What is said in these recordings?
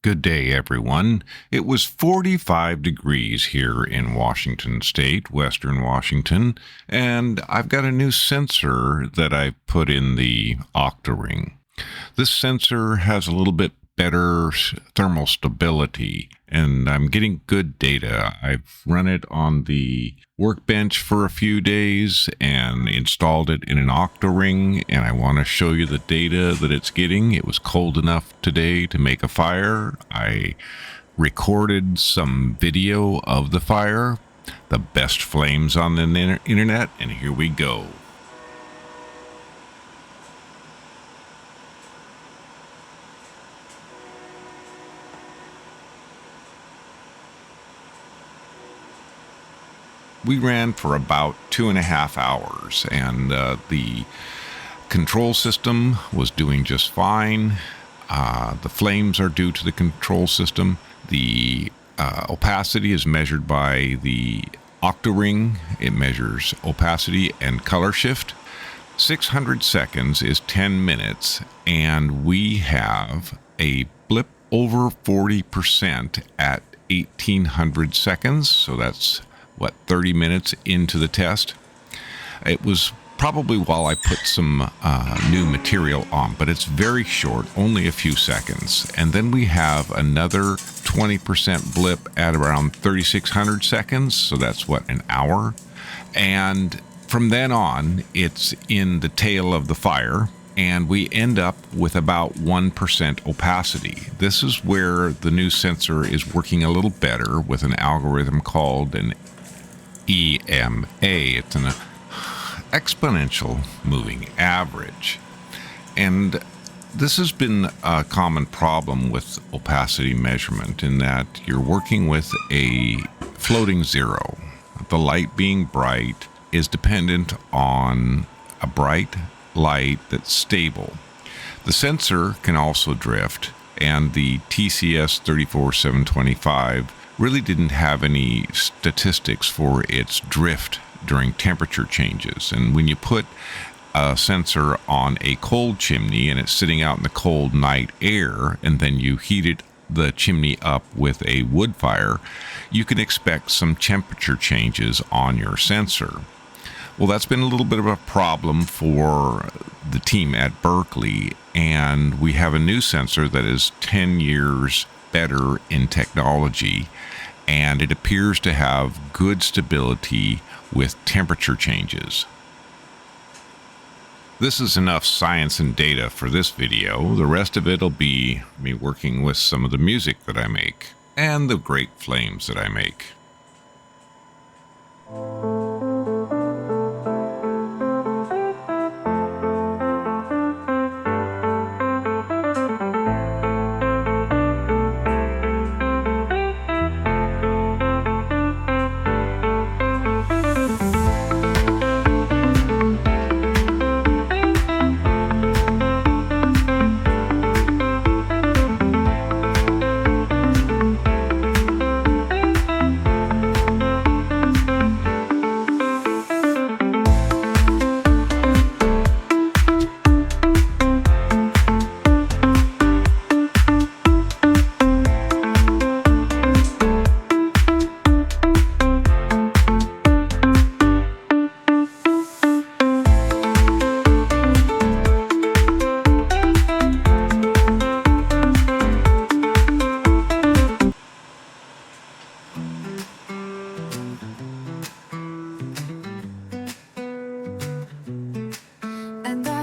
Good day, everyone. It was 45 degrees here in Washington State, Western Washington, and I've got a new sensor that I put in the Octoring. This sensor has a little bit better thermal stability, and I'm getting good data. I've run it on the workbench for a few days and installed it in an Octoring, and I want to show you the data that it's getting. It was cold enough today to make a fire. I recorded some video of the fire, the best flames on the internet, and here we go. We ran for about 2.5 hours, and the control system was doing just fine. The flames are due to the control system. The opacity is measured by the Octoring. It measures opacity and color shift. 600 seconds is 10 minutes, and we have a blip over 40% at 1800 seconds, so that's 30 minutes into the test. It was probably while I put some new material on, but it's very short, only a few seconds. And then we have another 20% blip at around 3600 seconds, so that's an hour. And from then on, it's in the tail of the fire, and we end up with about 1% opacity. This is where the new sensor is working a little better with an algorithm called an EMA. It's an exponential moving average. And this has been a common problem with opacity measurement in that you're working with a floating zero. The light being bright is dependent on a bright light that's stable. The sensor can also drift, and the TCS 34725 really didn't have any statistics for its drift during temperature changes. And when you put a sensor on a cold chimney and it's sitting out in the cold night air, and then you heat the chimney up with a wood fire, you can expect some temperature changes on your sensor. Well, that's been a little bit of a problem for the team at Berkeley, and we have a new sensor that is 10 years better in technology, and it appears to have good stability with temperature changes. This is enough science and data for this video. The rest of it will be me working with some of the music that I make and the great flames that I make.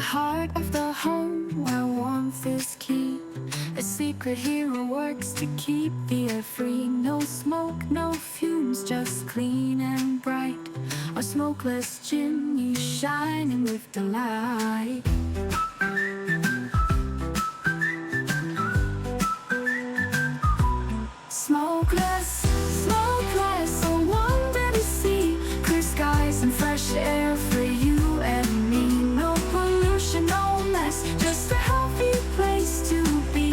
Heart of the home where warmth is key. A secret hero works to keep the air free. No smoke, no fumes, just clean and bright. A smokeless chimney shining with delight. Smokeless, smokeless, a wonder to see. Clear skies and fresh air for you and me. No pollution, no mess, just a healthy place to be.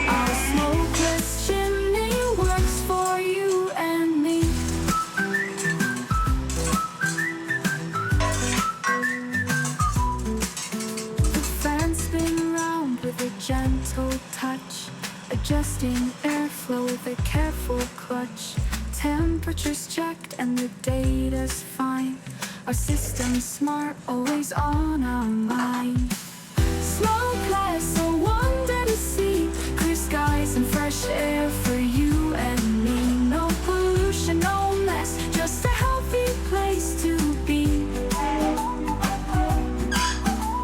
Our smokeless chimney works for you and me. gentle touch, adjusting airflow with a careful clutch. Temperature's checked and the data's fine. Our system's smart, always on our mind. Smokeless, a wonder to see. Clear skies and fresh air for you and me. No pollution, no mess, just a healthy place to be.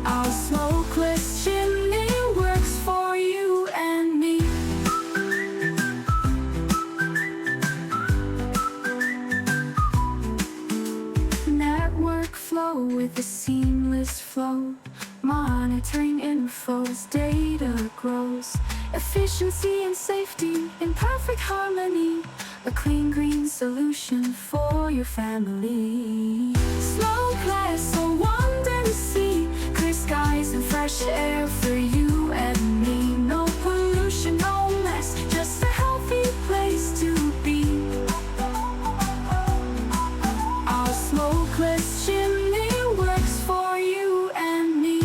Our smokeless chimney works for you and me. Network flow with a seamless flow. Monitoring infos, data grows. Efficiency and safety in perfect harmony. A clean green solution for your family. Smokeless, a wonder to see. Clear skies and fresh air for you and me. No pollution, no mess, just a healthy place to be. Our smokeless chimney works for you and me.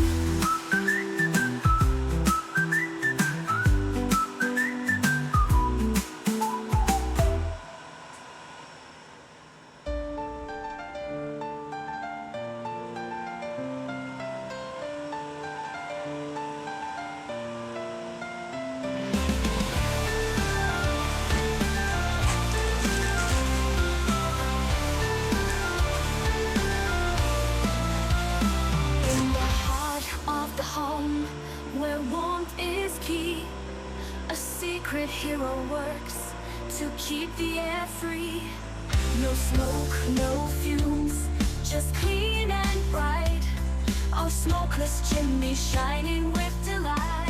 Where warmth is key, a secret hero works to keep the air free. No smoke, no fumes, just clean and bright. Our smokeless chimney shining with delight.